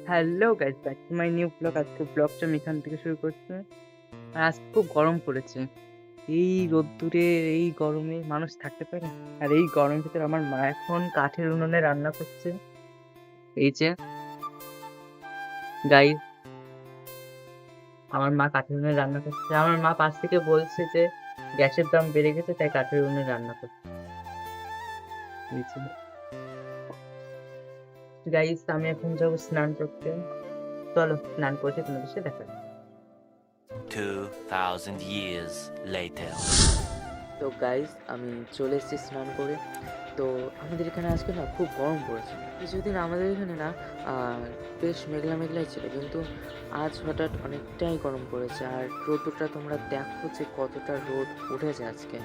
Hello guys, back to my new blog. আজকে ব্লগটা আমি এখান থেকে শুরু করছি। আর আজকে খুব গরম পড়েছে। এই রোদ্দুরে, এই গরমে মানুষ থাকতে পারে? আর এই গরমের ভিতরে আমার মা এখন কাঠের উনুনে রান্না করছে। এই যে গাইস, আমার মা কাঠের উনুনে রান্না করছে। আমার মা পাশ থেকে বলছে যে গ্যাসের দাম বেড়ে গেছে, তাই কাঠের উনুনে রান্না করছে। এই যে গাইস, আমি এখন যাবো স্নান করতে। চলো স্নান করতে তোমাদের সাথে দেখা হবে। 2000 years later. তো গাইস আমি চলে এসেছি স্নান করে। তো আমাদের এখানে আজকে না খুব গরম পড়েছে। কিছুদিন আমাদের এখানে না বেশ মেঘলা মেঘলাই ছিল, কিন্তু আজ হঠাৎ অনেকটাই গরম পড়েছে। আর রোদটা তোমরা দেখো যে কতটা রোদ উঠেছে আজকে।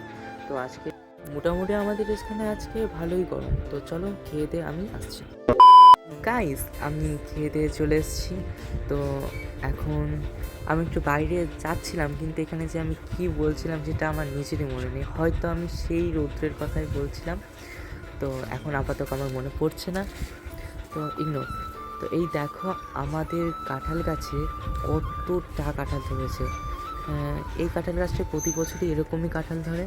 তো আজকে মোটামুটি আমাদের এখানে আজকে ভালোই গরম। তো চলো খেয়ে দিয়ে আমি আসছি। গাইস আমি খেয়ে দিয়ে চলে এসেছি। তো এখন আমি একটু বাইরে যাচ্ছিলাম, কিন্তু এখানে যে আমি কি বলছিলাম সেটা আমার নিজেরই মনে নেই। হয়তো আমি সেই রৌদ্রের কথাই বলছিলাম, তো এখন আপাতত আমার মনে পড়ছে না, তো ইগনোর। তো এই দেখো আমাদের কাঁঠাল গাছে কতটা কাঁঠাল ধরেছে। এই কাঁঠাল গাছটা প্রতি বছরই এরকমই কাঁঠাল ধরে,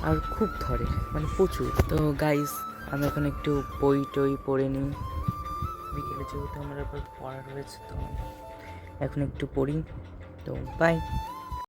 আর খুব ধরে, মানে প্রচুর। তো গাইস আমি এখন একটু বই টই পড়ে নিই। বিকেলে যেহেতু আমার আবার পড়া রয়েছে, তো এখন একটু পড়ি। তো বাই।